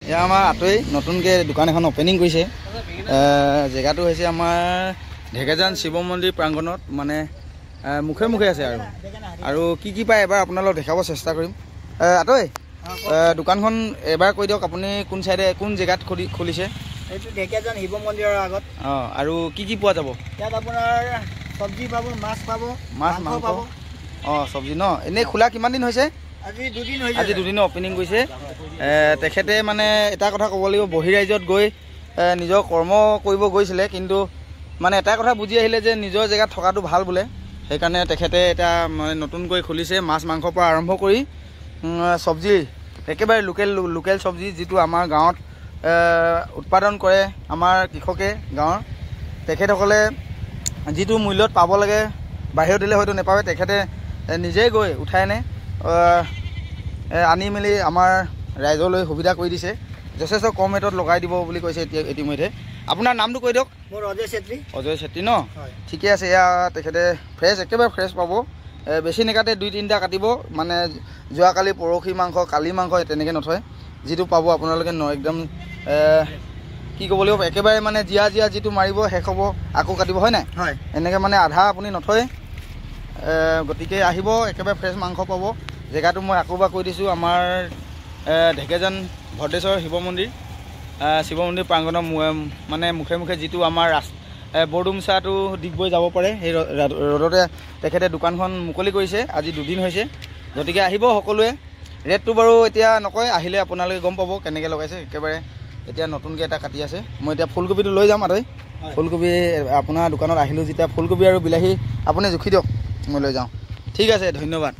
এয়া আমাৰ আঁতৰি নতুনকৈ দোকান এখন অপেনিং কৰিছে। জেগাটো হৈছে আমাৰ ঢেকেজান শিৱ মন্দিৰ প্ৰাংগণত, মানে মুখে মুখে আছে আৰু কি পায় এবাৰ আপোনালোকক দেখাব চেষ্টা কৰিম। আঁতৰি দোকানখন এবাৰ কৈ দিয়ক, আপুনি কোন চাইডে কোন জেগাত খুলিছে? এইটো ঢেকেজান শিৱ মন্দিৰৰ আগত। আৰু কি পোৱা যাব? ইয়াত আপোনাৰ চব্জি পাব, মাছ পাব, মাংস পাব। চব্জি ন? এনেই খোলা কিমান দিন হৈছে? আজি 2 দিন হৈছে। আজি 2 দিনৰ অপেনিং কৰিছে। তেখেতে মানে এটা কথা ক'ব লাগিব, বহিৰাজ্যত গৈ নিজৰ কৰ্ম কৰিব গৈছিলে, কিন্তু মানে এটা কথা বুজি আহিলে যে নিজৰ জেগাত থকাটো ভাল বোলে। সেইকাৰণে তেখেতে এটা মানে নতুনকৈ খুলিছে, মাছ মাংসৰ পৰা আৰম্ভ কৰি চব্জি, একেবাৰে লোকেল চব্জি যিটো আমাৰ গাঁৱত উৎপাদন কৰে আমাৰ কৃষকে গাঁৱৰ। তেখেতসকলে যিটো মূল্যত পাব লাগে বাহিৰত দিলে হয়তো নাপাবে, তেখেতে নিজেই গৈ উঠাই আনি মেলি আমাৰ ৰাইজলৈ সুবিধা কৰি দিছে। যথেষ্ট কম ৰেটত লগাই দিব বুলি কৈছে ইতিমধ্যে। আপোনাৰ নামটো কৈ দিয়ক। মোৰ অজয় চেত্ৰী। অজয় চেত্ৰী ন? ঠিকে আছে। এয়া তেখেতে ফ্ৰেছ, একেবাৰে ফ্ৰেছ পাব। বেছি নেকাতে 2-3টা কাটিব, মানে যোৱাকালি পৰহি মাংস, কালি মাংস তেনেকৈ নথয়। যিটো পাব আপোনালোকে একদম কি ক'ব লাগিব, একেবাৰে মানে জীয়া যিটো মাৰিব শেষ হ'ব আকৌ কাটিব, হয় নাই? হয়। এনেকৈ মানে আধা আপুনি নথয়। গতিকে আহিব, একেবাৰে ফ্ৰেছ মাংস পাব। জেগাটো মই আকৌ এবাৰ কৈ দিছোঁ, আমাৰ ঢেকেজান ভদ্ৰেশ্বৰ শিৱ মন্দিৰ প্ৰাংগণৰ মানে মুখে মুখে যিটো আমাৰ বৰডুমচাটো ডিগবৈ যাব পাৰে, সেই ৰ'দতে তেখেতে দোকানখন মুকলি কৰিছে। আজি 2 দিন হৈছে, গতিকে আহিব সকলোৱে। ৰেটটো বাৰু এতিয়া নকয়, আহিলে আপোনালোকে গম পাব কেনেকৈ লগাইছে। একেবাৰে এতিয়া নতুনকৈ এটা কাটি আছে। মই এতিয়া ফুলকবিটো লৈ যাম আৰু ফুলকবি আপোনাৰ দোকানত আহিলোঁ যেতিয়া, ফুলকবি আৰু বিলাহী আপুনি জুখি দিয়ক, মই লৈ যাওঁ। ঠিক আছে, ধন্যবাদ।